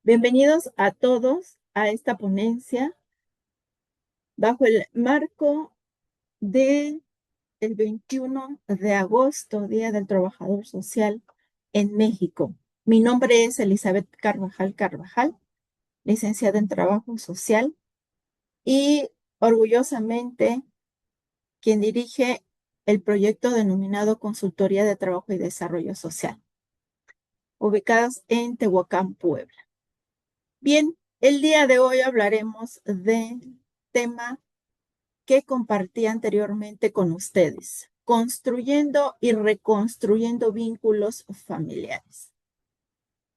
Bienvenidos a todos a esta ponencia bajo el marco de el 21 de agosto, Día del Trabajador Social en México. Mi nombre es Elizabeth Carvajal, licenciada en Trabajo Social y orgullosamente quien dirige el proyecto denominado Consultoría de Trabajo y Desarrollo Social, ubicados en Tehuacán, Puebla. Bien, el día de hoy hablaremos del tema que compartí anteriormente con ustedes, construyendo y reconstruyendo vínculos familiares.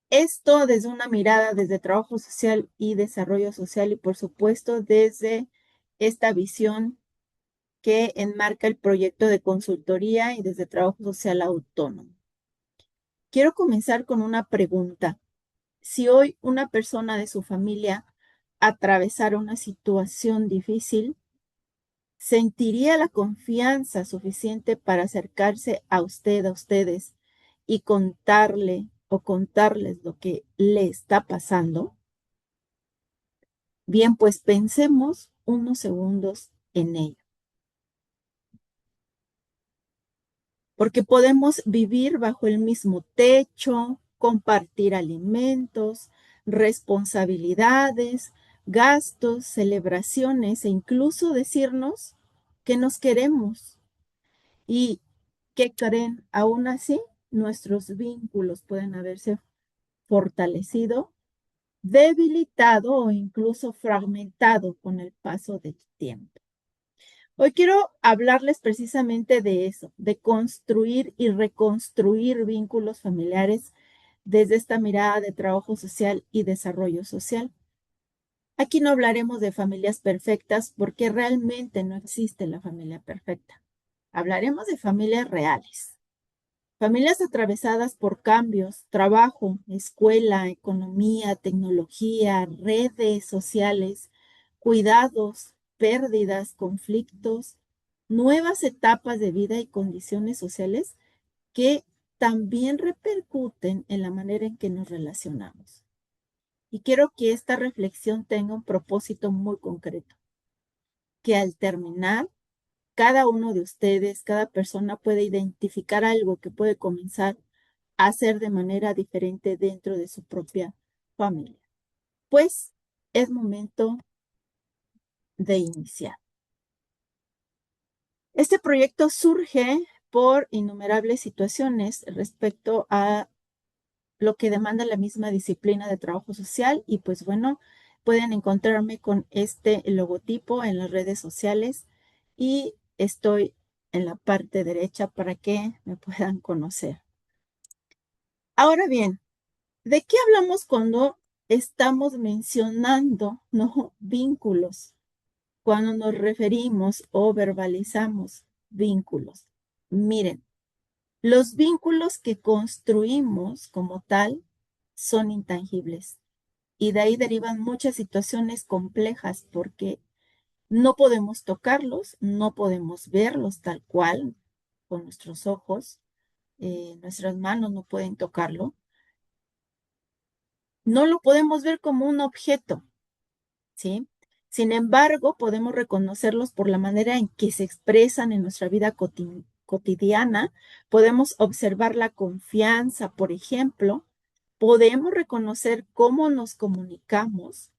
Esto desde una mirada desde trabajo social y desarrollo social y por supuesto desde esta visión que enmarca el proyecto de consultoría y desde trabajo social autónomo. Quiero comenzar con una pregunta. Si hoy una persona de su familia atravesara una situación difícil, ¿sentiría la confianza suficiente para acercarse a ustedes, y contarle o contarles lo que le está pasando? Bien, pues pensemos unos segundos en ello, porque podemos vivir bajo el mismo techo, compartir alimentos, responsabilidades, gastos, celebraciones e incluso decirnos que nos queremos. ¿Y qué creen? Aún así, nuestros vínculos pueden haberse fortalecido, debilitado o incluso fragmentado con el paso del tiempo. Hoy quiero hablarles precisamente de eso, de construir y reconstruir vínculos familiares desde esta mirada de trabajo social y desarrollo social. Aquí no hablaremos de familias perfectas porque realmente no existe la familia perfecta. Hablaremos de familias reales. Familias atravesadas por cambios, trabajo, escuela, economía, tecnología, redes sociales, cuidados, pérdidas, conflictos, nuevas etapas de vida y condiciones sociales que también repercuten en la manera en que nos relacionamos. Y quiero que esta reflexión tenga un propósito muy concreto, que al terminar, cada uno de ustedes, cada persona puede identificar algo que puede comenzar a hacer de manera diferente dentro de su propia familia. Pues es momento de iniciar. Este proyecto surge por innumerables situaciones respecto a lo que demanda la misma disciplina de trabajo social y pues bueno, pueden encontrarme con este logotipo en las redes sociales y estoy en la parte derecha para que me puedan conocer. Ahora bien, ¿de qué hablamos cuando estamos mencionando, ¿no?, vínculos? Cuando nos referimos o verbalizamos vínculos. Miren, los vínculos que construimos como tal son intangibles y de ahí derivan muchas situaciones complejas porque no podemos tocarlos, no podemos verlos tal cual con nuestros ojos, nuestras manos no pueden tocarlo, no lo podemos ver como un objeto, ¿sí? Sin embargo, podemos reconocerlos por la manera en que se expresan en nuestra vida cotidiana. Podemos observar la confianza, por ejemplo. Podemos reconocer cómo nos comunicamos.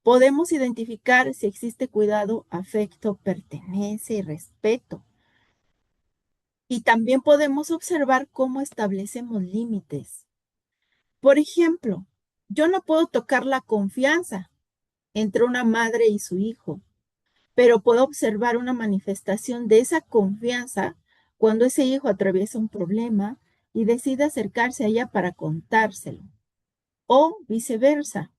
Podemos identificar si existe cuidado, afecto, pertenencia y respeto. Y también podemos observar cómo establecemos límites. Por ejemplo, yo no puedo tocar la confianza entre una madre y su hijo, pero puedo observar una manifestación de esa confianza cuando ese hijo atraviesa un problema y decide acercarse a ella para contárselo, o viceversa.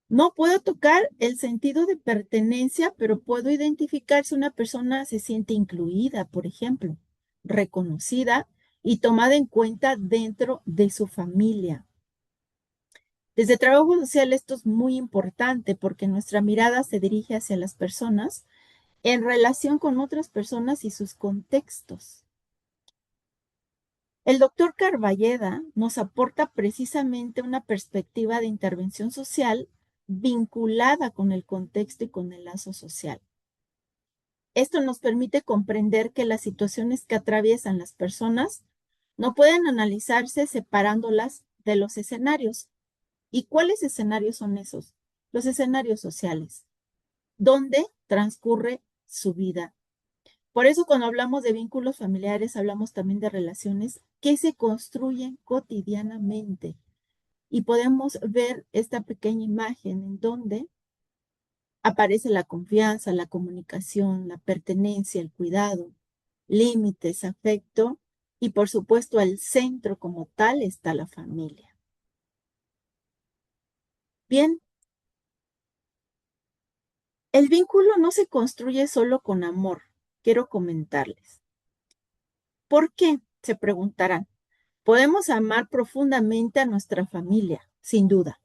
No puedo tocar el sentido de pertenencia, pero puedo identificar si una persona se siente incluida, por ejemplo, reconocida y tomada en cuenta dentro de su familia. Desde trabajo social esto es muy importante porque nuestra mirada se dirige hacia las personas en relación con otras personas y sus contextos. El doctor Carballeda nos aporta precisamente una perspectiva de intervención social vinculada con el contexto y con el lazo social. Esto nos permite comprender que las situaciones que atraviesan las personas no pueden analizarse separándolas de los escenarios. ¿Y cuáles escenarios son esos? Los escenarios sociales, donde transcurre su vida. Por eso cuando hablamos de vínculos familiares, hablamos también de relaciones que se construyen cotidianamente. Y podemos ver esta pequeña imagen en donde aparece la confianza, la comunicación, la pertenencia, el cuidado, límites, afecto y por supuesto al centro como tal está la familia. Bien, el vínculo no se construye solo con amor, quiero comentarles. ¿Por qué? Se preguntarán. Podemos amar profundamente a nuestra familia, sin duda,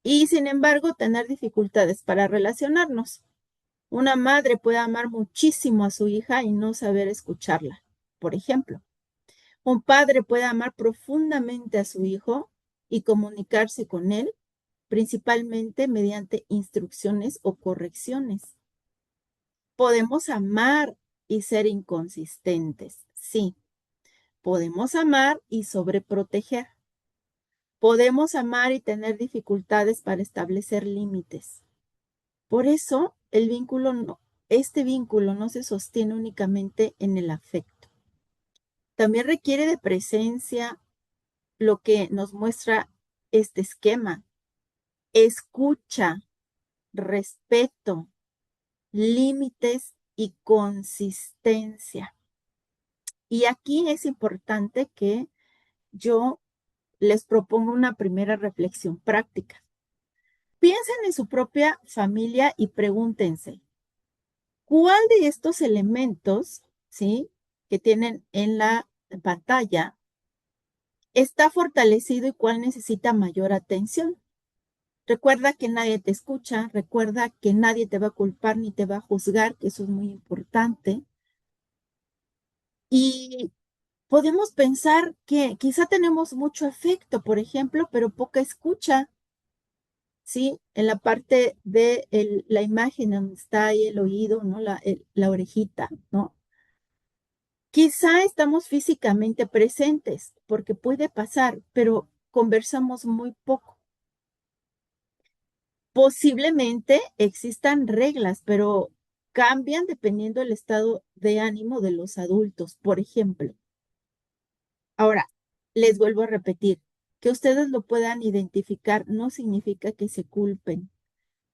y sin embargo tener dificultades para relacionarnos. Una madre puede amar muchísimo a su hija y no saber escucharla, por ejemplo. Un padre puede amar profundamente a su hijo y comunicarse con él, principalmente mediante instrucciones o correcciones. Podemos amar y ser inconsistentes, sí. Podemos amar y sobreproteger. Podemos amar y tener dificultades para establecer límites. Por eso, este vínculo no se sostiene únicamente en el afecto. También requiere de presencia, lo que nos muestra este esquema: escucha, respeto, límites y consistencia. Y aquí es importante que yo les propongo una primera reflexión práctica. Piensen en su propia familia y pregúntense, ¿cuál de estos elementos, sí, que tienen en la pantalla está fortalecido y cuál necesita mayor atención? Recuerda que nadie te escucha, recuerda que nadie te va a culpar ni te va a juzgar, que eso es muy importante. Y podemos pensar que quizá tenemos mucho afecto, por ejemplo, pero poca escucha, ¿sí? En la parte de la imagen donde está ahí el oído, ¿no? La orejita, ¿no? Quizá estamos físicamente presentes, porque puede pasar, pero conversamos muy poco. Posiblemente existan reglas, pero cambian dependiendo del estado de ánimo de los adultos, por ejemplo. Ahora, les vuelvo a repetir, que ustedes lo puedan identificar no significa que se culpen,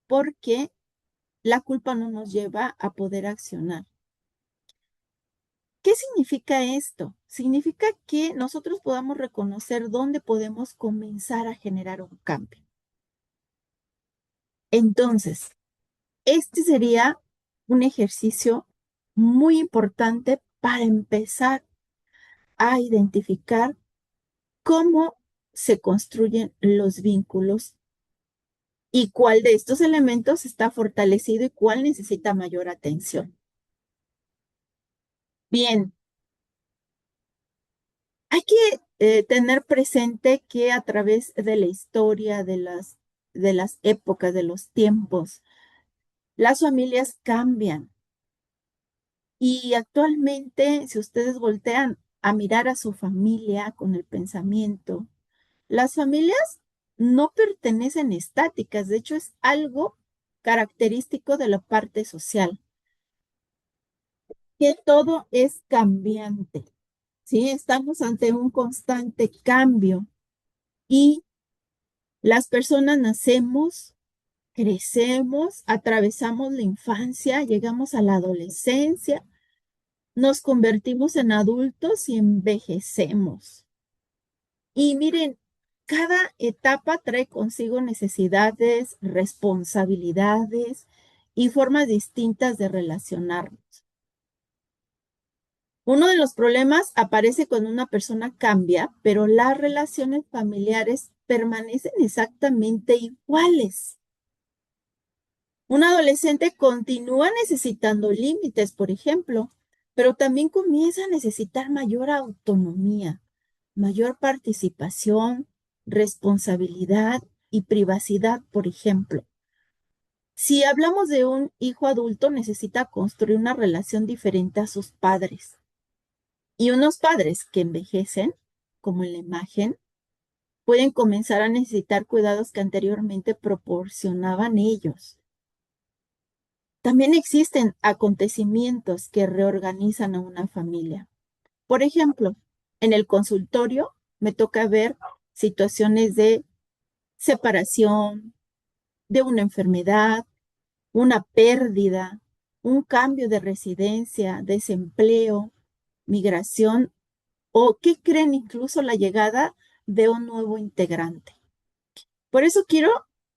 porque la culpa no nos lleva a poder accionar. ¿Qué significa esto? Significa que nosotros podamos reconocer dónde podemos comenzar a generar un cambio. Entonces, este sería un ejercicio muy importante para empezar a identificar cómo se construyen los vínculos y cuál de estos elementos está fortalecido y cuál necesita mayor atención. Bien, hay que tener presente que a través de la historia, de las épocas, de los tiempos, las familias cambian. Y actualmente, si ustedes voltean a mirar a su familia con el pensamiento, las familias no pertenecen estáticas, de hecho es algo característico de la parte social, que todo es cambiante, ¿sí? Estamos ante un constante cambio y las personas nacemos, crecemos, atravesamos la infancia, llegamos a la adolescencia, nos convertimos en adultos y envejecemos. Y miren, cada etapa trae consigo necesidades, responsabilidades y formas distintas de relacionarnos. Uno de los problemas aparece cuando una persona cambia, pero las relaciones familiares permanecen exactamente iguales. Un adolescente continúa necesitando límites, por ejemplo, pero también comienza a necesitar mayor autonomía. mayor participación, responsabilidad y privacidad, por ejemplo. Si hablamos de un hijo adulto, necesita construir una relación diferente a sus padres. Y unos padres que envejecen, como en la imagen, pueden comenzar a necesitar cuidados que anteriormente proporcionaban ellos. También existen acontecimientos que reorganizan a una familia. Por ejemplo, en el consultorio me toca ver situaciones de separación, de una enfermedad, una pérdida, un cambio de residencia, desempleo, migración o, ¿qué creen? Incluso la llegada de un nuevo integrante. Por eso quiero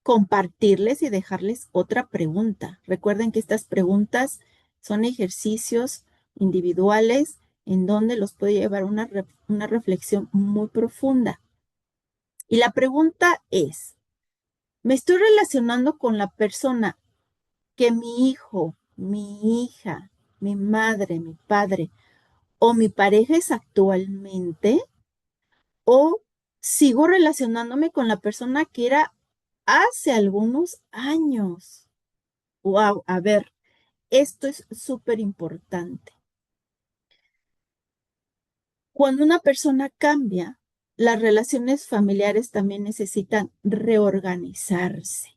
compartirles y dejarles otra pregunta. Recuerden que estas preguntas son ejercicios individuales en donde los puede llevar una reflexión muy profunda. Y la pregunta es, ¿me estoy relacionando con la persona que mi hijo, mi hija, mi madre, mi padre o mi pareja es actualmente? ¿O sigo relacionándome con la persona que era hace algunos años? Wow, a ver, esto es súper importante. Cuando una persona cambia, las relaciones familiares también necesitan reorganizarse.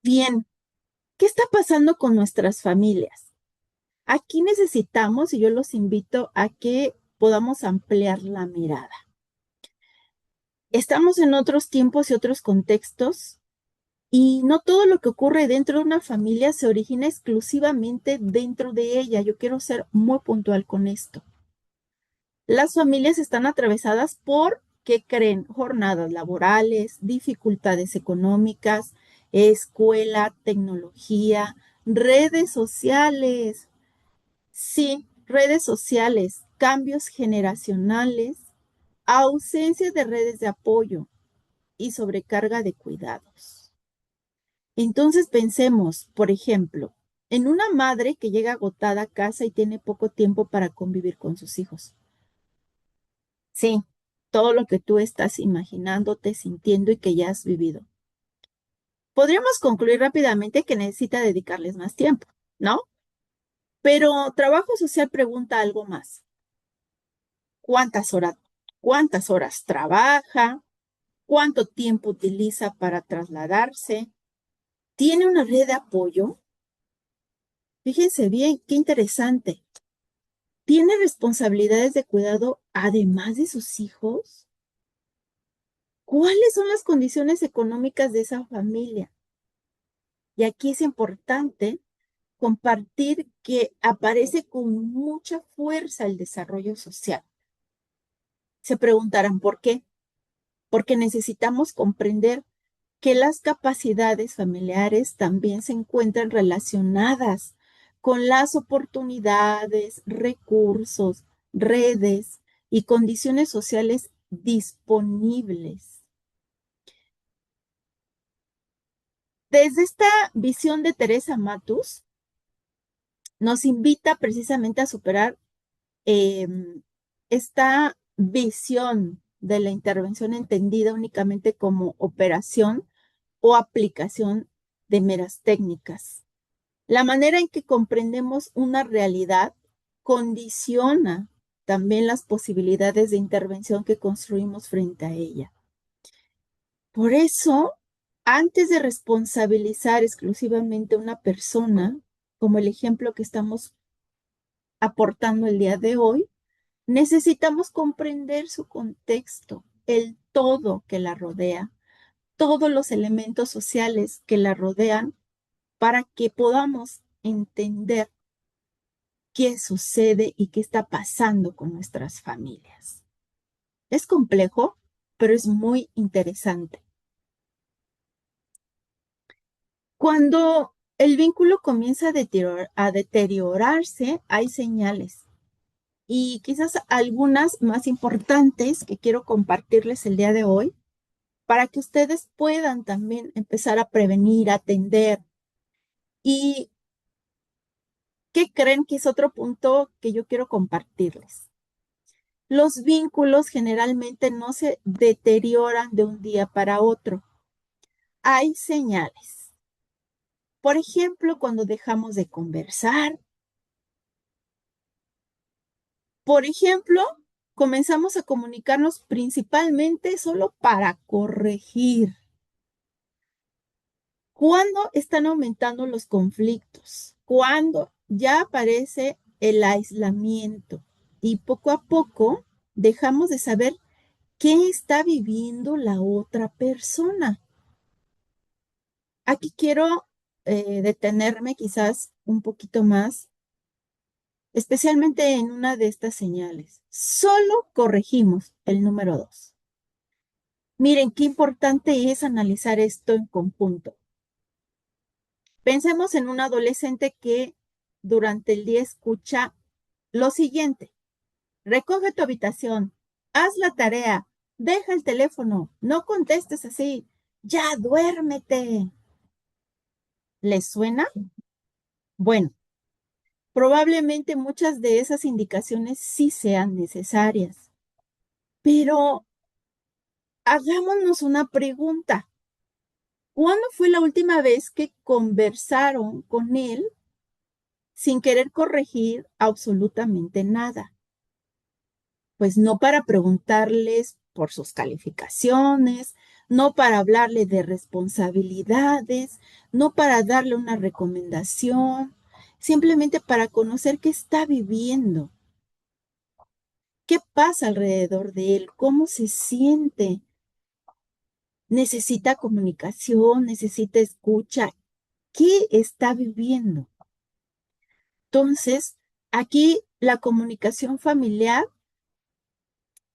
Bien, ¿qué está pasando con nuestras familias? Aquí necesitamos, y yo los invito a que podamos ampliar la mirada. Estamos en otros tiempos y otros contextos, y no todo lo que ocurre dentro de una familia se origina exclusivamente dentro de ella. Yo quiero ser muy puntual con esto. Las familias están atravesadas por, ¿qué creen? Jornadas laborales, dificultades económicas, escuela, tecnología, redes sociales. Sí, redes sociales, cambios generacionales, ausencia de redes de apoyo y sobrecarga de cuidados. Entonces pensemos, por ejemplo, en una madre que llega agotada a casa y tiene poco tiempo para convivir con sus hijos. Sí, todo lo que tú estás imaginándote, sintiendo y que ya has vivido. Podríamos concluir rápidamente que necesita dedicarles más tiempo, ¿no? Pero trabajo social pregunta algo más. ¿Cuántas horas trabaja? ¿Cuánto tiempo utiliza para trasladarse? ¿Tiene una red de apoyo? Fíjense bien, qué interesante. ¿Tiene responsabilidades de cuidado además de sus hijos? ¿Cuáles son las condiciones económicas de esa familia? Y aquí es importante compartir que aparece con mucha fuerza el desarrollo social. Se preguntarán por qué. Porque necesitamos comprender que las capacidades familiares también se encuentran relacionadas con las oportunidades, recursos, redes y condiciones sociales disponibles. Desde esta visión de Teresa Matus, nos invita precisamente a superar eh, esta visión de la intervención entendida únicamente como operación o aplicación de meras técnicas. La manera en que comprendemos una realidad condiciona también las posibilidades de intervención que construimos frente a ella. Por eso, antes de responsabilizar exclusivamente a una persona, como el ejemplo que estamos aportando el día de hoy, necesitamos comprender su contexto, el todo que la rodea, todos los elementos sociales que la rodean para que podamos entender qué sucede y qué está pasando con nuestras familias. Es complejo, pero es muy interesante. Cuando el vínculo comienza a deteriorarse, hay señales. Y quizás algunas más importantes que quiero compartirles el día de hoy para que ustedes puedan también empezar a prevenir, a atender. Y ¿Qué creen que es otro punto que yo quiero compartirles? Los vínculos generalmente no se deterioran de un día para otro. Hay señales. Por ejemplo, cuando dejamos de conversar. Por ejemplo, comenzamos a comunicarnos principalmente solo para corregir. ¿Cuándo están aumentando los conflictos? Cuando ya aparece el aislamiento y poco a poco dejamos de saber qué está viviendo la otra persona. Aquí quiero detenerme quizás un poquito más, especialmente en una de estas señales. Solo corregimos el número 2. Miren, qué importante es analizar esto en conjunto. Pensemos en un adolescente que durante el día escucha lo siguiente: recoge tu habitación, haz la tarea, deja el teléfono, no contestes así, ya duérmete. ¿Les suena? Bueno, probablemente muchas de esas indicaciones sí sean necesarias, pero hagámonos una pregunta. ¿Cuándo fue la última vez que conversaron con él sin querer corregir absolutamente nada? Pues no para preguntarles por sus calificaciones, no para hablarle de responsabilidades, no para darle una recomendación, simplemente para conocer qué está viviendo, qué pasa alrededor de él, cómo se siente. Necesita comunicación, necesita escucha, qué está viviendo. Entonces, aquí la comunicación familiar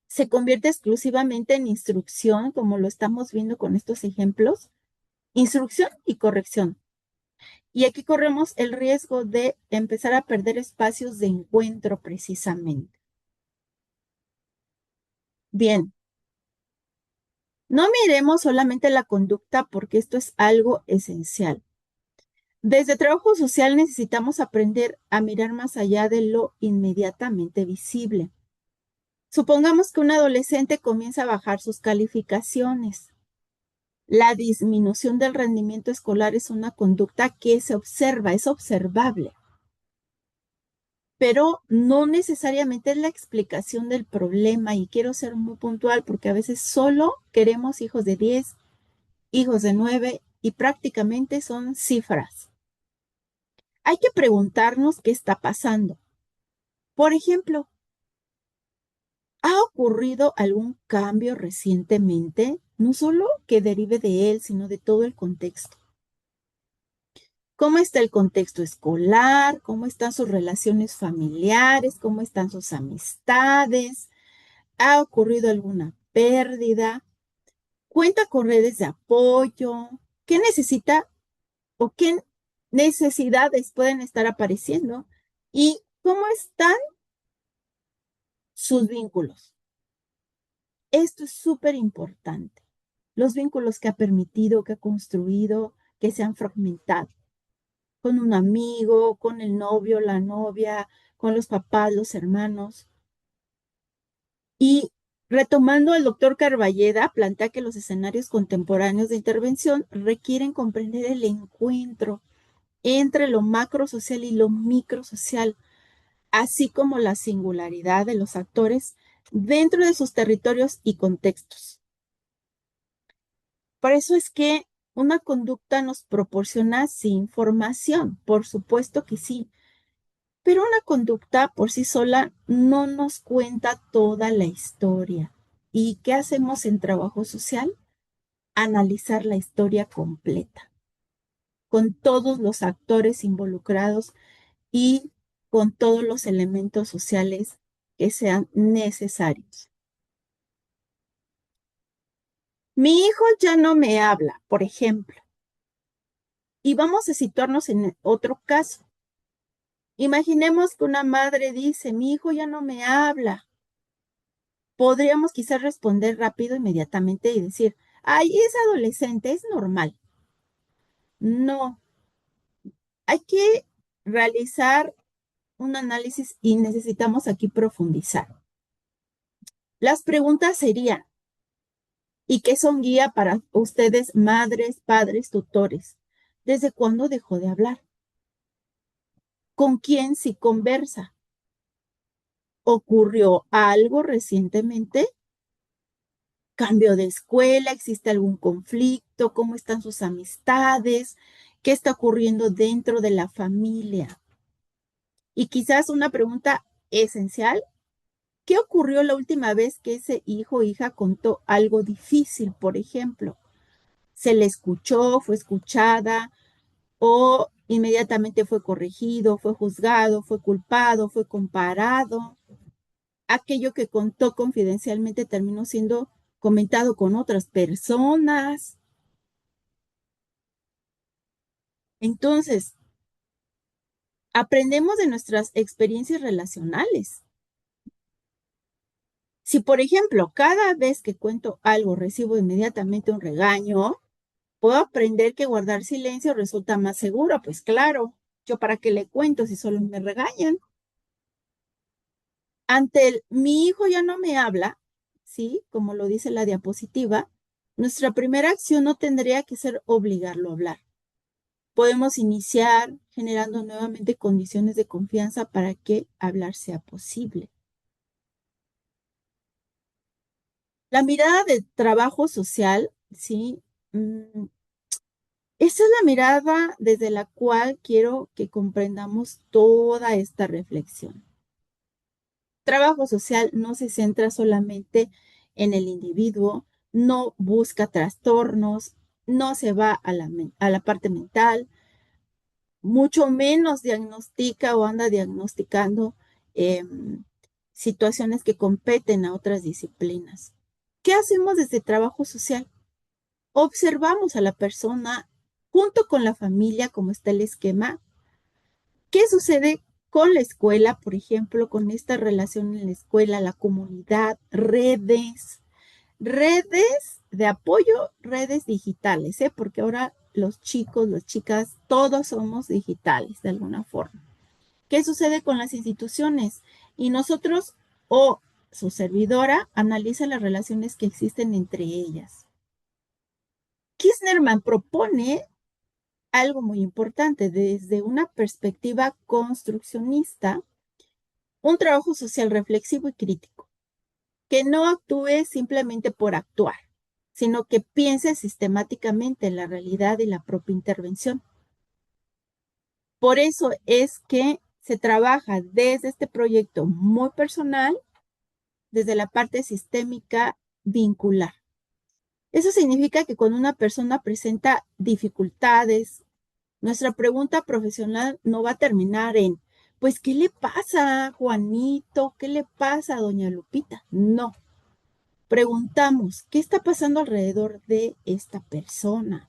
se convierte exclusivamente en instrucción, como lo estamos viendo con estos ejemplos, instrucción y corrección. Y aquí corremos el riesgo de empezar a perder espacios de encuentro precisamente. Bien, no miremos solamente la conducta porque esto es algo esencial. Desde trabajo social necesitamos aprender a mirar más allá de lo inmediatamente visible. Supongamos que un adolescente comienza a bajar sus calificaciones. La disminución del rendimiento escolar es una conducta que se observa, es observable, pero no necesariamente es la explicación del problema. Y quiero ser muy puntual porque a veces solo queremos hijos de 10, hijos de 9 y prácticamente son cifras. Hay que preguntarnos qué está pasando. Por ejemplo, ¿ha ocurrido algún cambio recientemente? No solo que derive de él, sino de todo el contexto. ¿Cómo está el contexto escolar? ¿Cómo están sus relaciones familiares? ¿Cómo están sus amistades? ¿Ha ocurrido alguna pérdida? ¿Cuenta con redes de apoyo? ¿Qué necesita o qué necesidades pueden estar apareciendo? ¿Y cómo están sus vínculos? Esto es súper importante. Los vínculos que ha permitido, que ha construido, que se han fragmentado con un amigo, con el novio, la novia, con los papás, los hermanos. Y retomando, el doctor Carballeda plantea que los escenarios contemporáneos de intervención requieren comprender el encuentro entre lo macrosocial y lo microsocial, así como la singularidad de los actores dentro de sus territorios y contextos. Por eso es que una conducta nos proporciona sí información, por supuesto que sí, pero una conducta por sí sola no nos cuenta toda la historia. ¿Y qué hacemos en trabajo social? Analizar la historia completa, con todos los actores involucrados y con todos los elementos sociales que sean necesarios. Mi hijo ya no me habla, por ejemplo, y vamos a situarnos en otro caso. Imaginemos que una madre dice: mi hijo ya no me habla. Podríamos quizás responder rápido, inmediatamente y decir: ay, es adolescente, es normal. No, hay que realizar un análisis y necesitamos aquí profundizar. Las preguntas serían, ¿y qué son guía para ustedes, madres, padres, tutores? ¿Desde cuándo dejó de hablar? ¿Con quién sí conversa? ¿Ocurrió algo recientemente? ¿Cambio de escuela? ¿Existe algún conflicto? ¿Cómo están sus amistades? ¿Qué está ocurriendo dentro de la familia? Y quizás una pregunta esencial, ¿qué ocurrió la última vez que ese hijo o hija contó algo difícil, por ejemplo? ¿Se le escuchó, fue escuchada o inmediatamente fue corregido, fue juzgado, fue culpado, fue comparado? Aquello que contó confidencialmente terminó siendo comentado con otras personas. Entonces, aprendemos de nuestras experiencias relacionales. Si, por ejemplo, cada vez que cuento algo recibo inmediatamente un regaño, puedo aprender que guardar silencio resulta más seguro. Pues claro, yo para qué le cuento si solo me regañan. Ante mi hijo ya no me habla, ¿sí? Como lo dice la diapositiva, nuestra primera acción no tendría que ser obligarlo a hablar. Podemos iniciar generando nuevamente condiciones de confianza para que hablar sea posible. La mirada de trabajo social, ¿sí? Esa es la mirada desde la cual quiero que comprendamos toda esta reflexión. Trabajo social no se centra solamente en el individuo, no busca trastornos, no se va a la parte mental, mucho menos diagnostica o anda diagnosticando situaciones que competen a otras disciplinas. ¿Qué hacemos desde trabajo social? Observamos a la persona junto con la familia, como está el esquema. ¿Qué sucede con la escuela, por ejemplo, con esta relación en la escuela, la comunidad, redes de apoyo, redes digitales, ¿eh? Porque ahora los chicos, las chicas, todos somos digitales de alguna forma. ¿Qué sucede con las instituciones? Y nosotros o su servidora analiza las relaciones que existen entre ellas. Kirchnerman propone algo muy importante desde una perspectiva construccionista, un trabajo social reflexivo y crítico, que no actúe simplemente por actuar, sino que piense sistemáticamente en la realidad y la propia intervención. Por eso es que se trabaja desde este proyecto muy personal, desde la parte sistémica vincular. Eso significa que cuando una persona presenta dificultades, nuestra pregunta profesional no va a terminar en, pues, ¿qué le pasa, Juanito? ¿Qué le pasa, doña Lupita? No. Preguntamos, ¿qué está pasando alrededor de esta persona?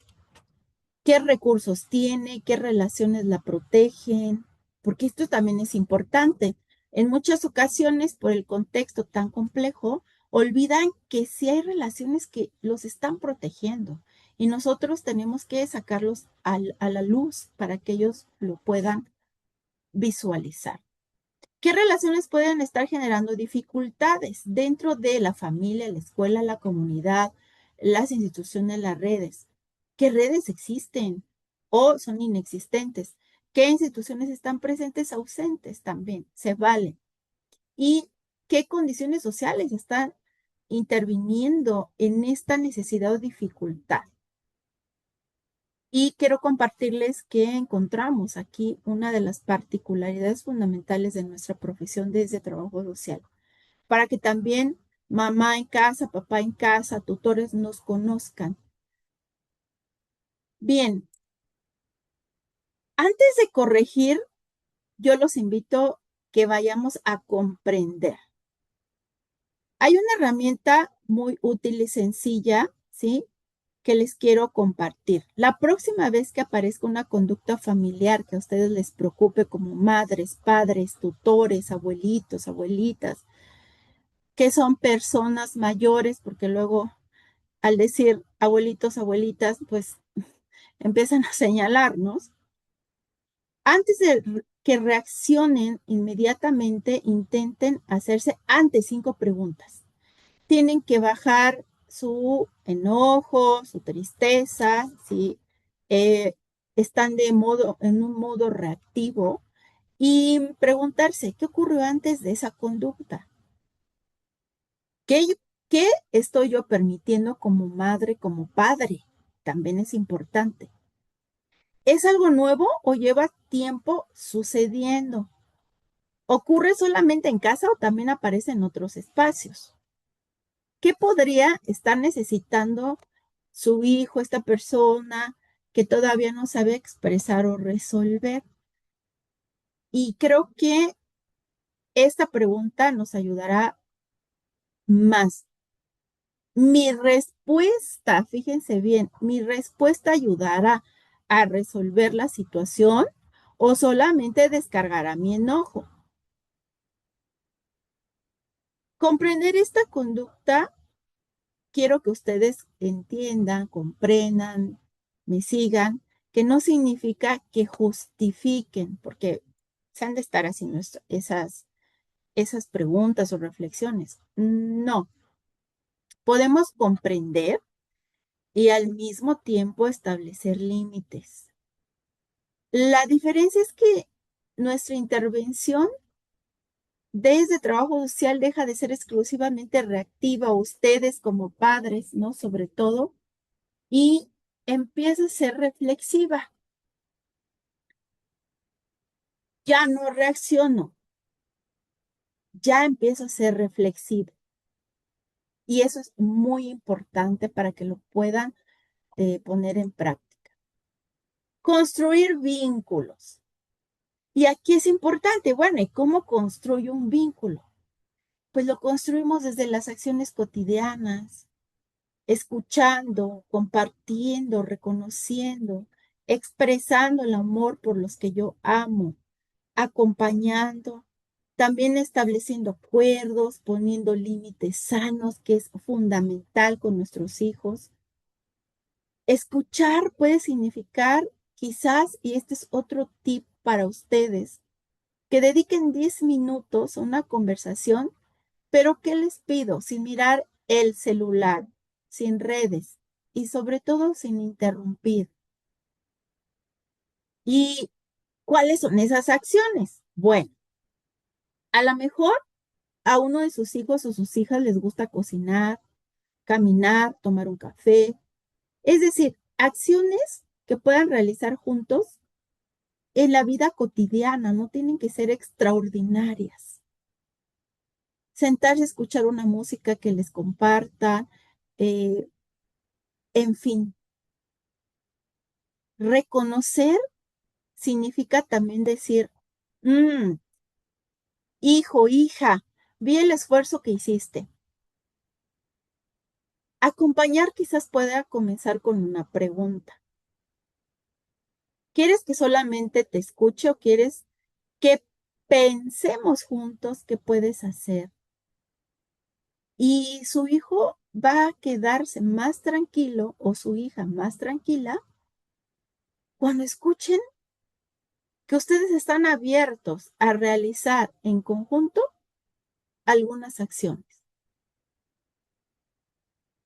¿Qué recursos tiene? ¿Qué relaciones la protegen? Porque esto también es importante. En muchas ocasiones, por el contexto tan complejo, olvidan que sí hay relaciones que los están protegiendo y nosotros tenemos que sacarlos a la luz para que ellos lo puedan visualizar. ¿Qué relaciones pueden estar generando dificultades dentro de la familia, la escuela, la comunidad, las instituciones, las redes? ¿Qué redes existen o son inexistentes? ¿Qué instituciones están presentes, ausentes también? Se vale. ¿Y qué condiciones sociales están interviniendo en esta necesidad o dificultad? Y quiero compartirles que encontramos aquí una de las particularidades fundamentales de nuestra profesión desde trabajo social, para que también mamá en casa, papá en casa, tutores nos conozcan. Bien, antes de corregir, yo los invito que vayamos a comprender. Hay una herramienta muy útil y sencilla, ¿sí? Que les quiero compartir. La próxima vez que aparezca una conducta familiar que a ustedes les preocupe como madres, padres, tutores, abuelitos, abuelitas, que son personas mayores, porque luego al decir abuelitos, abuelitas, pues empiezan a señalarnos. Antes de que reaccionen inmediatamente, intenten hacerse antes 5 preguntas. Tienen que bajar su enojo, su tristeza, si están en un modo reactivo y preguntarse, ¿qué ocurrió antes de esa conducta? ¿Qué, qué estoy yo permitiendo como madre, como padre? También es importante. ¿Es algo nuevo o lleva tiempo sucediendo? ¿Ocurre solamente en casa o también aparece en otros espacios? ¿Qué podría estar necesitando su hijo, esta persona que todavía no sabe expresar o resolver? Y creo que esta pregunta nos ayudará más. Mi respuesta, fíjense bien, mi respuesta ayudará a resolver la situación o solamente descargará mi enojo. Comprender esta conducta, quiero que ustedes entiendan, comprendan, me sigan, que no significa que justifiquen, porque se han de estar haciendo esas preguntas o reflexiones. No, podemos comprender y al mismo tiempo establecer límites. La diferencia es que nuestra intervención desde trabajo social deja de ser exclusivamente reactiva, ustedes como padres, ¿no? Sobre todo, y empieza a ser reflexiva. Ya no reacciono, ya empiezo a ser reflexiva. Y eso es muy importante para que lo puedan poner en práctica. Construir vínculos. Y aquí es importante, bueno, ¿y cómo construyo un vínculo? Pues lo construimos desde las acciones cotidianas, escuchando, compartiendo, reconociendo, expresando el amor por los que yo amo, acompañando, también estableciendo acuerdos, poniendo límites sanos, que es fundamental con nuestros hijos. Escuchar puede significar quizás, y este es otro tip para ustedes, que dediquen 10 minutos a una conversación, pero ¿qué les pido? Sin mirar el celular, sin redes y sobre todo sin interrumpir. ¿Y cuáles son esas acciones? Bueno, a lo mejor a uno de sus hijos o sus hijas les gusta cocinar, caminar, tomar un café. Es decir, acciones que puedan realizar juntos en la vida cotidiana, no tienen que ser extraordinarias. Sentarse a escuchar una música que les comparta, eh, en fin, reconocer significa también decir, "Mm, hijo, hija, vi el esfuerzo que hiciste". Acompañar quizás pueda comenzar con una pregunta. ¿Quieres que solamente te escuche o quieres que pensemos juntos qué puedes hacer? Y su hijo va a quedarse más tranquilo o su hija más tranquila cuando escuchen que ustedes están abiertos a realizar en conjunto algunas acciones.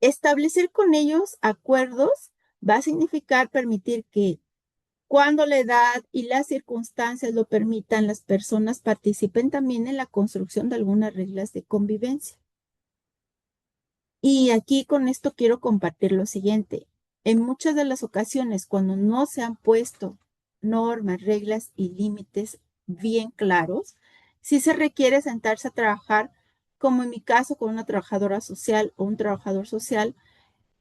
Establecer con ellos acuerdos va a significar permitir que cuando la edad y las circunstancias lo permitan, las personas participen también en la construcción de algunas reglas de convivencia. Y aquí con esto quiero compartir lo siguiente. En muchas de las ocasiones, cuando no se han puesto normas, reglas y límites bien claros, sí se requiere sentarse a trabajar, como en mi caso, con una trabajadora social o un trabajador social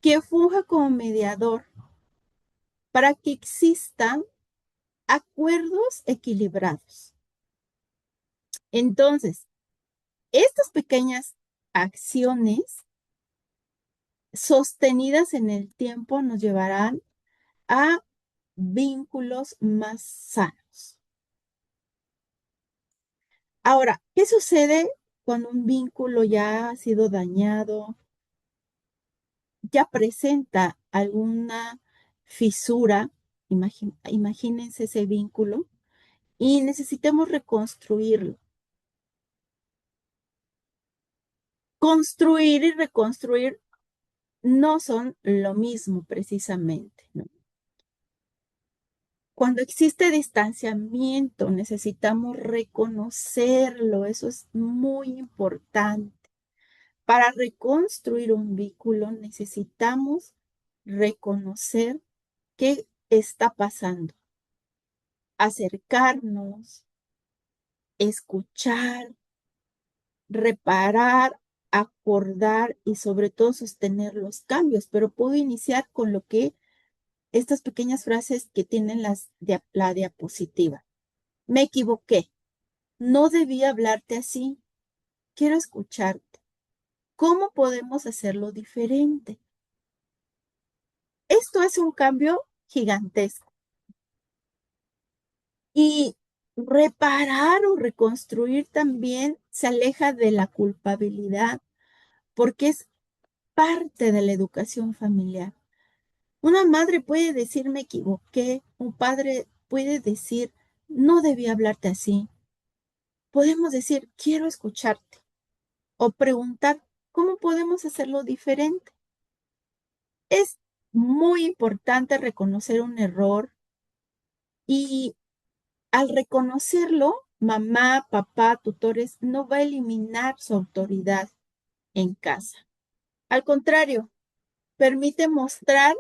que funja como mediador para que existan acuerdos equilibrados. Entonces, estas pequeñas acciones sostenidas en el tiempo nos llevarán a vínculos más sanos. Ahora, ¿qué sucede cuando un vínculo ya ha sido dañado, ya presenta alguna fisura? Imagínense ese vínculo y necesitamos reconstruirlo. Construir y reconstruir no son lo mismo precisamente, ¿no? Cuando existe distanciamiento, necesitamos reconocerlo, eso es muy importante. Para reconstruir un vínculo necesitamos reconocer qué está pasando, acercarnos, escuchar, reparar, acordar y sobre todo sostener los cambios, pero puedo iniciar con lo que estas pequeñas frases que tienen la diapositiva. Me equivoqué, no debí hablarte así, quiero escucharte. ¿Cómo podemos hacerlo diferente? Esto hace un cambio gigantesco. Y reparar o reconstruir también se aleja de la culpabilidad, porque es parte de la educación familiar. Una madre puede decir me equivoqué, un padre puede decir no debí hablarte así. Podemos decir quiero escucharte o preguntar cómo podemos hacerlo diferente. Es muy importante reconocer un error y al reconocerlo, mamá, papá, tutores, no va a eliminar su autoridad en casa. Al contrario, permite mostrar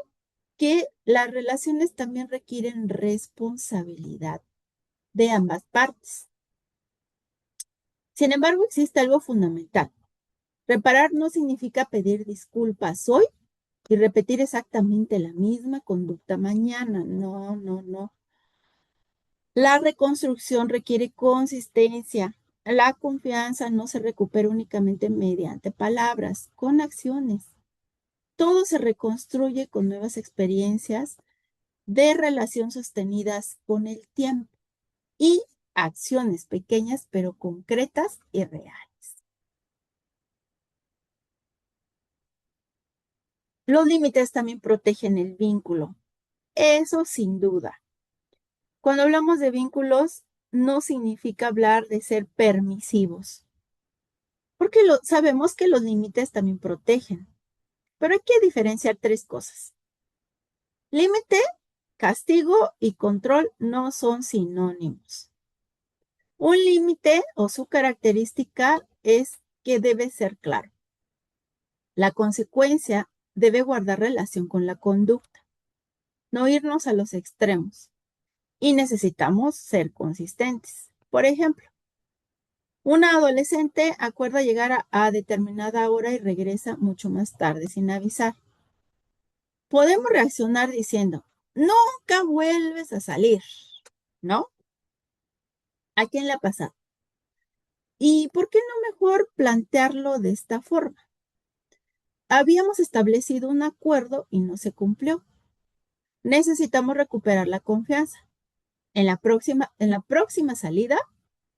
que las relaciones también requieren responsabilidad de ambas partes. Sin embargo, existe algo fundamental. Reparar no significa pedir disculpas hoy y repetir exactamente la misma conducta mañana. No, no, no. La reconstrucción requiere consistencia. La confianza no se recupera únicamente mediante palabras, con acciones. Todo se reconstruye con nuevas experiencias de relación sostenidas con el tiempo y acciones pequeñas pero concretas y reales. Los límites también protegen el vínculo. Eso sin duda. Cuando hablamos de vínculos, no significa hablar de ser permisivos, porque sabemos que los límites también protegen. Pero hay que diferenciar tres cosas. Límite, castigo y control no son sinónimos. Un límite o su característica es que debe ser claro. La consecuencia debe guardar relación con la conducta, no irnos a los extremos. Y necesitamos ser consistentes. Por ejemplo, una adolescente acuerda llegar a determinada hora y regresa mucho más tarde sin avisar. Podemos reaccionar diciendo, nunca vuelves a salir, ¿no? ¿A quién le ha pasado? ¿Y por qué no mejor plantearlo de esta forma? Habíamos establecido un acuerdo y no se cumplió. Necesitamos recuperar la confianza. En la próxima salida,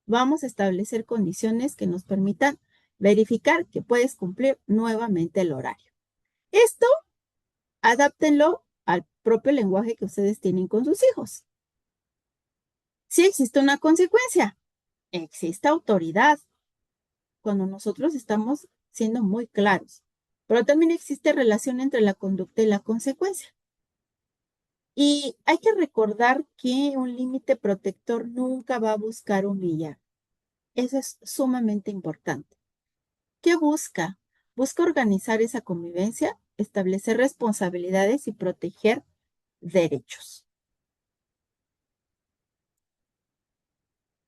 vamos a establecer condiciones que nos permitan verificar que puedes cumplir nuevamente el horario. Esto, adáptenlo al propio lenguaje que ustedes tienen con sus hijos. Si existe una consecuencia, existe autoridad cuando nosotros estamos siendo muy claros, pero también existe relación entre la conducta y la consecuencia. Y hay que recordar que un límite protector nunca va a buscar humillar. Eso es sumamente importante. ¿Qué busca? Busca organizar esa convivencia, establecer responsabilidades y proteger derechos.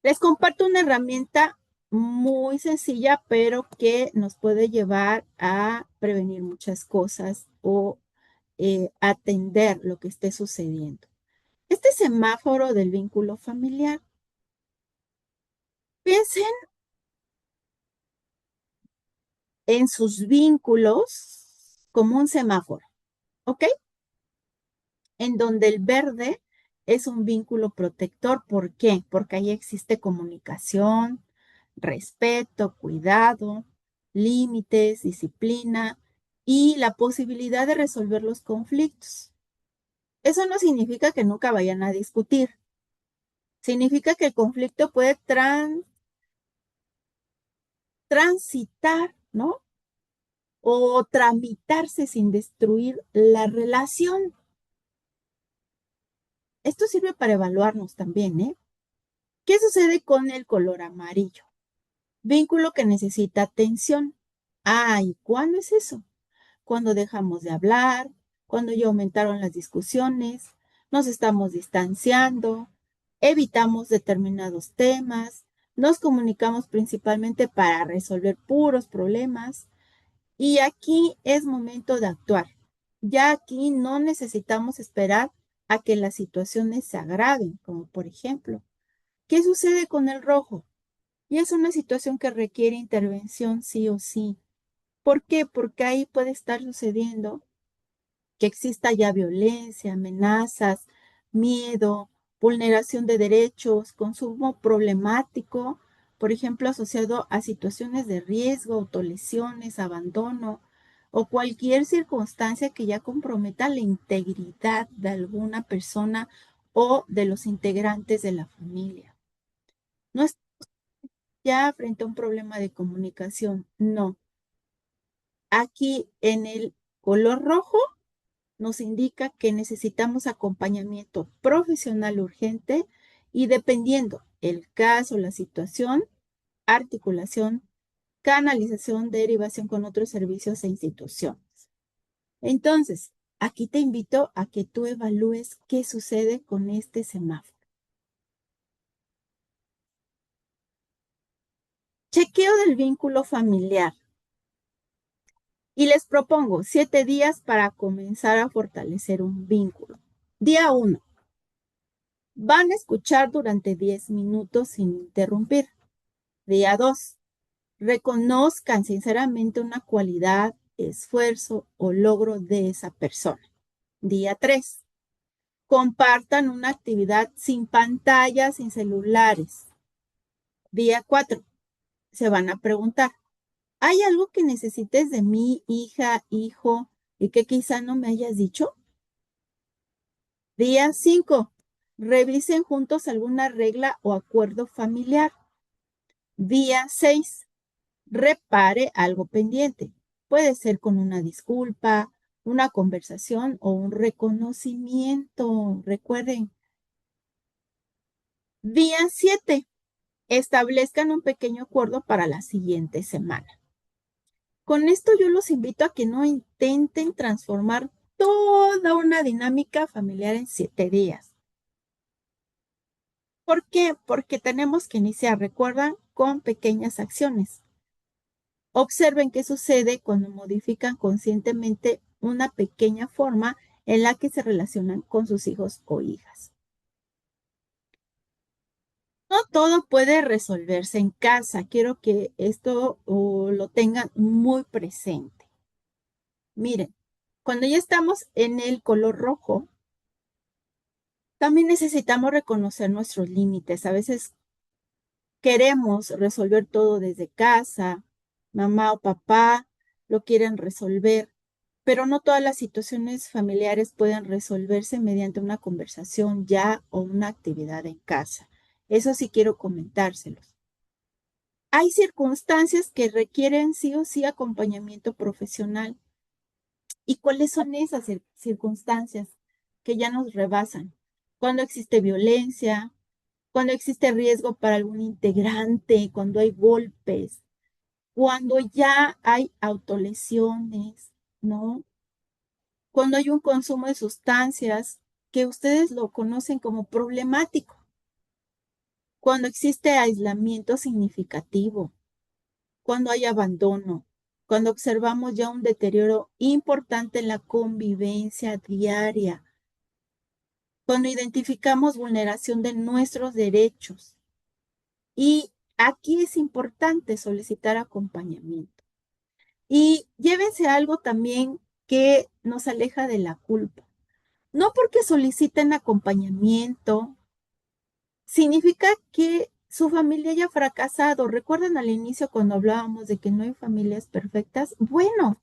Les comparto una herramienta muy sencilla, pero que nos puede llevar a prevenir muchas cosas o atender lo que esté sucediendo. Este semáforo del vínculo familiar. Piensen en sus vínculos como un semáforo, ¿ok? En donde el verde es un vínculo protector. ¿Por qué? Porque ahí existe comunicación, respeto, cuidado, límites, disciplina y la posibilidad de resolver los conflictos. Eso no significa que nunca vayan a discutir, Significa que el conflicto puede transitar, ¿no? O tramitarse sin destruir la relación. Esto sirve para evaluarnos también, ¿eh? ¿Qué sucede con el color amarillo? Vínculo que necesita atención. Ah, ¿y cuándo es eso? Cuando dejamos de hablar, cuando ya aumentaron las discusiones, nos estamos distanciando, evitamos determinados temas, nos comunicamos principalmente para resolver puros problemas y aquí es momento de actuar. Ya aquí no necesitamos esperar a que las situaciones se agraven, como por ejemplo, ¿qué sucede con el rojo? Y es una situación que requiere intervención sí o sí. ¿Por qué? Porque ahí puede estar sucediendo que exista ya violencia, amenazas, miedo, vulneración de derechos, consumo problemático, por ejemplo, asociado a situaciones de riesgo, autolesiones, abandono o cualquier circunstancia que ya comprometa la integridad de alguna persona o de los integrantes de la familia. No es ya frente a un problema de comunicación, no. Aquí en el color rojo nos indica que necesitamos acompañamiento profesional urgente y dependiendo el caso, la situación, articulación, canalización, derivación con otros servicios e instituciones. Entonces, aquí te invito a que tú evalúes qué sucede con este semáforo. Chequeo del vínculo familiar. Y les propongo 7 días para comenzar a fortalecer un vínculo. Día 1. Van a escuchar durante 10 minutos sin interrumpir. Día 2. Reconozcan sinceramente una cualidad, esfuerzo o logro de esa persona. Día 3. Compartan una actividad sin pantallas, sin celulares. Día 4. Se van a preguntar, ¿hay algo que necesites de mí, hija, hijo, y que quizá no me hayas dicho? Día 5. Revisen juntos alguna regla o acuerdo familiar. Día 6. Repare algo pendiente. Puede ser con una disculpa, una conversación o un reconocimiento. Recuerden. Día 7. Establezcan un pequeño acuerdo para la siguiente semana. Con esto yo los invito a que no intenten transformar toda una dinámica familiar en 7 días. ¿Por qué? Porque tenemos que iniciar, recuerdan, con pequeñas acciones. Observen qué sucede cuando modifican conscientemente una pequeña forma en la que se relacionan con sus hijos o hijas. No todo puede resolverse en casa. Quiero que esto lo tengan muy presente. Miren, cuando ya estamos en el color rojo, también necesitamos reconocer nuestros límites. A veces queremos resolver todo desde casa, mamá o papá lo quieren resolver, pero no todas las situaciones familiares pueden resolverse mediante una conversación ya o una actividad en casa. Eso sí quiero comentárselos. Hay circunstancias que requieren sí o sí acompañamiento profesional. ¿Y cuáles son esas circunstancias que ya nos rebasan? Cuando existe violencia, cuando existe riesgo para algún integrante, cuando hay golpes, cuando ya hay autolesiones, ¿no? Cuando hay un consumo de sustancias que ustedes lo conocen como problemático, cuando existe aislamiento significativo, cuando hay abandono, cuando observamos ya un deterioro importante en la convivencia diaria, cuando identificamos vulneración de nuestros derechos. Y aquí es importante solicitar acompañamiento. Y llévense algo también que nos aleja de la culpa. No porque soliciten acompañamiento, significa que su familia haya fracasado. ¿Recuerdan al inicio cuando hablábamos de que no hay familias perfectas? Bueno,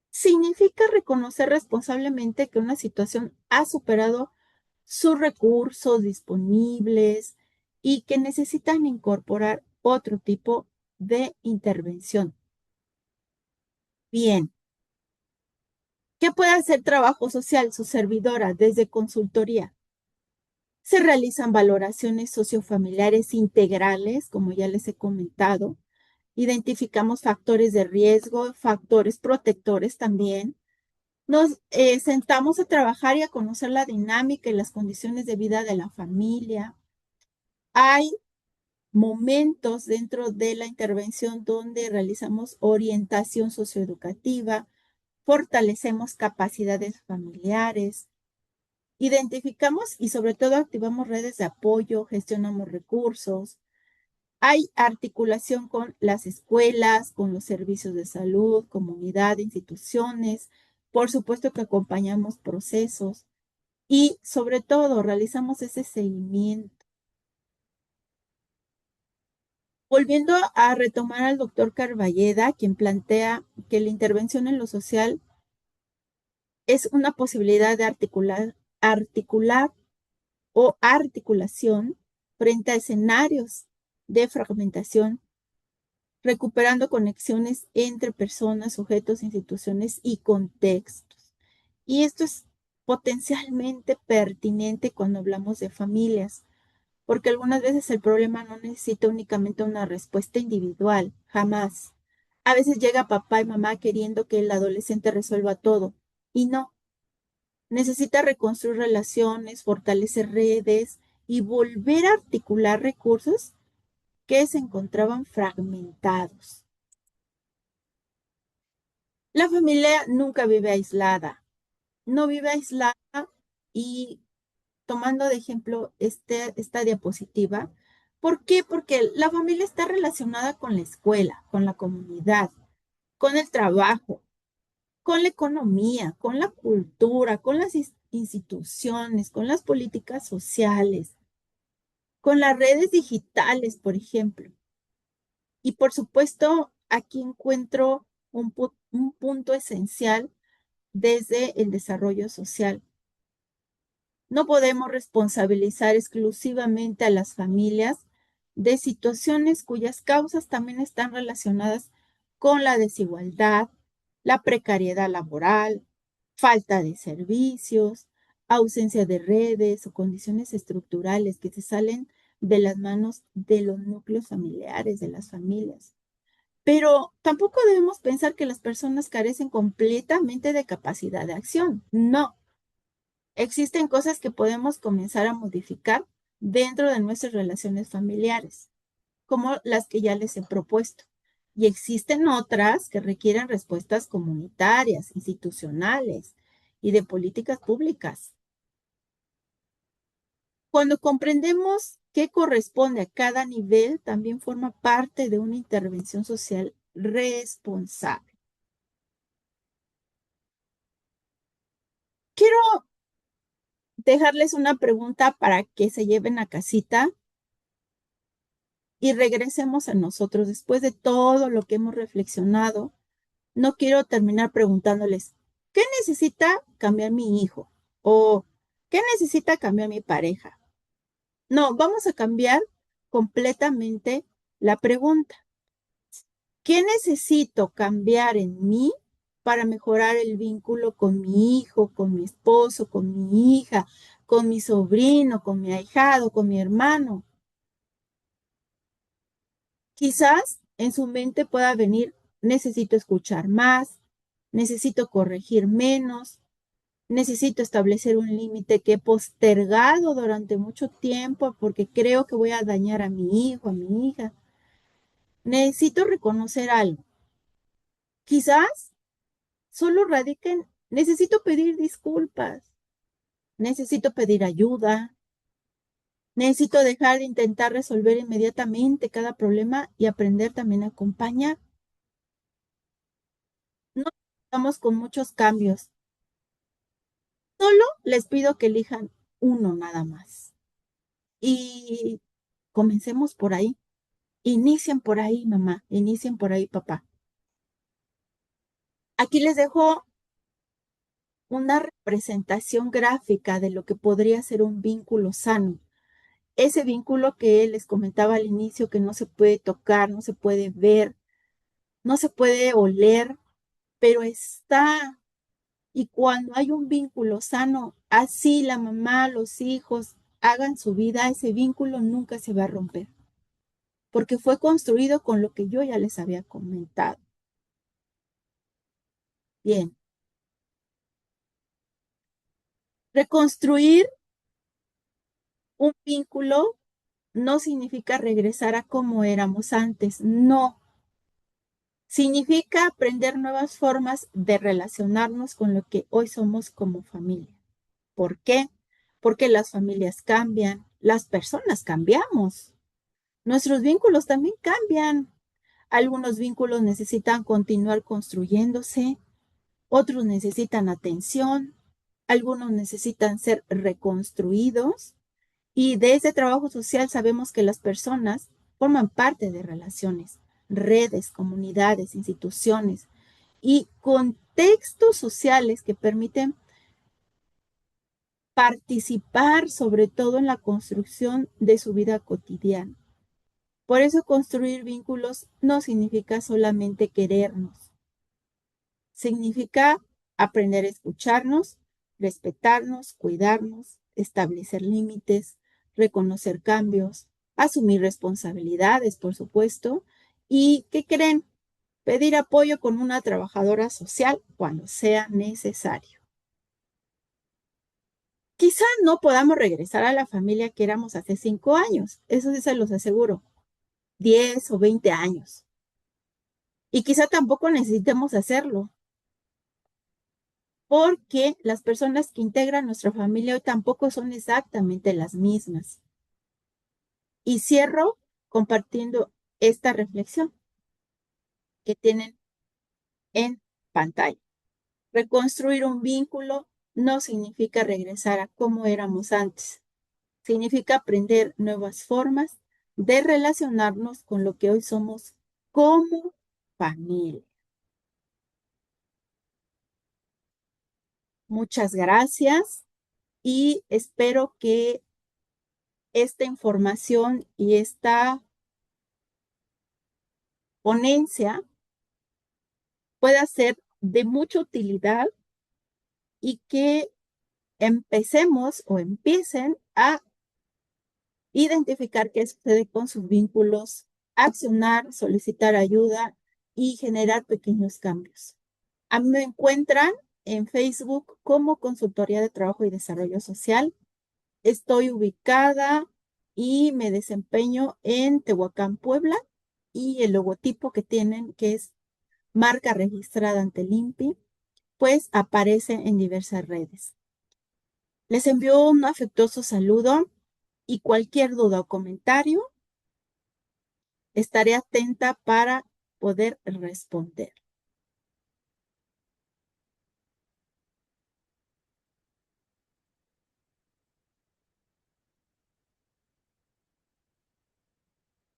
significa reconocer responsablemente que una situación ha superado sus recursos disponibles y que necesitan incorporar otro tipo de intervención. Bien, ¿qué puede hacer trabajo social su servidora desde consultoría? Se realizan valoraciones sociofamiliares integrales, como ya les he comentado. Identificamos factores de riesgo, factores protectores también. Nos sentamos a trabajar y a conocer la dinámica y las condiciones de vida de la familia. Hay momentos dentro de la intervención donde realizamos orientación socioeducativa, fortalecemos capacidades familiares, identificamos y sobre todo activamos redes de apoyo, gestionamos recursos. Hay articulación con las escuelas, con los servicios de salud, comunidad, instituciones. Por supuesto que acompañamos procesos y sobre todo realizamos ese seguimiento. Volviendo a retomar al doctor Carballeda, quien plantea que la intervención en lo social es una posibilidad de articular o articulación frente a escenarios de fragmentación, recuperando conexiones entre personas, sujetos, instituciones y contextos. Y esto es potencialmente pertinente cuando hablamos de familias, porque algunas veces el problema no necesita únicamente una respuesta individual, jamás. A veces llega papá y mamá queriendo que el adolescente resuelva todo, y no. Necesita reconstruir relaciones, fortalecer redes y volver a articular recursos que se encontraban fragmentados. La familia nunca vive aislada, no vive aislada y tomando de ejemplo esta diapositiva, ¿por qué? Porque la familia está relacionada con la escuela, con la comunidad, con el trabajo, con la economía, con la cultura, con las instituciones, con las políticas sociales, con las redes digitales, por ejemplo. Y por supuesto, aquí encuentro un punto esencial desde el desarrollo social. No podemos responsabilizar exclusivamente a las familias de situaciones cuyas causas también están relacionadas con la desigualdad, la precariedad laboral, falta de servicios, ausencia de redes o condiciones estructurales que se salen de las manos de los núcleos familiares, de las familias. Pero tampoco debemos pensar que las personas carecen completamente de capacidad de acción. No, existen cosas que podemos comenzar a modificar dentro de nuestras relaciones familiares, como las que ya les he propuesto. Y existen otras que requieren respuestas comunitarias, institucionales y de políticas públicas. Cuando comprendemos qué corresponde a cada nivel, también forma parte de una intervención social responsable. Quiero dejarles una pregunta para que se lleven a casita y regresemos a nosotros después de todo lo que hemos reflexionado. No quiero terminar preguntándoles, ¿qué necesita cambiar mi hijo? ¿O qué necesita cambiar mi pareja? No, vamos a cambiar completamente la pregunta. ¿Qué necesito cambiar en mí para mejorar el vínculo con mi hijo, con mi esposo, con mi hija, con mi sobrino, con mi ahijado, con mi hermano? Quizás en su mente pueda venir, necesito escuchar más, necesito corregir menos, necesito establecer un límite que he postergado durante mucho tiempo porque creo que voy a dañar a mi hijo, a mi hija. Necesito reconocer algo. Quizás solo radiquen, necesito pedir disculpas, necesito pedir ayuda, necesito dejar de intentar resolver inmediatamente cada problema y aprender también a acompañar. No estamos con muchos cambios. Solo les pido que elijan uno nada más. Y comencemos por ahí. Inicien por ahí, mamá. Inicien por ahí, papá. Aquí les dejo una representación gráfica de lo que podría ser un vínculo sano. Ese vínculo que les comentaba al inicio, que no se puede tocar, no se puede ver, no se puede oler, pero está. Y cuando hay un vínculo sano, así la mamá, los hijos hagan su vida, ese vínculo nunca se va a romper, porque fue construido con lo que yo ya les había comentado. Bien, reconstruir un vínculo no significa regresar a como éramos antes, no. Significa aprender nuevas formas de relacionarnos con lo que hoy somos como familia. ¿Por qué? Porque las familias cambian, las personas cambiamos, nuestros vínculos también cambian. Algunos vínculos necesitan continuar construyéndose, otros necesitan atención, algunos necesitan ser reconstruidos. Y de ese trabajo social sabemos que las personas forman parte de relaciones, redes, comunidades, instituciones y contextos sociales que permiten participar sobre todo en la construcción de su vida cotidiana. Por eso construir vínculos no significa solamente querernos, significa aprender a escucharnos, respetarnos, cuidarnos, establecer límites, reconocer cambios, asumir responsabilidades, por supuesto, y, ¿qué creen? Pedir apoyo con una trabajadora social cuando sea necesario. Quizá no podamos regresar a la familia que éramos hace 5 años, eso sí se los aseguro, 10 o 20 años. Y quizá tampoco necesitemos hacerlo, porque las personas que integran nuestra familia hoy tampoco son exactamente las mismas. Y cierro compartiendo esta reflexión que tienen en pantalla. Reconstruir un vínculo no significa regresar a cómo éramos antes. Significa aprender nuevas formas de relacionarnos con lo que hoy somos como familia. Muchas gracias y espero que esta información y esta ponencia pueda ser de mucha utilidad y que empecemos o empiecen a identificar qué sucede con sus vínculos, accionar, solicitar ayuda y generar pequeños cambios. A mí me encuentran en Facebook como Consultoría de Trabajo y Desarrollo Social. Estoy ubicada y me desempeño en Tehuacán, Puebla, y el logotipo que tienen, que es marca registrada ante el INPI, pues aparece en diversas redes. Les envío un afectuoso saludo y cualquier duda o comentario, estaré atenta para poder responder.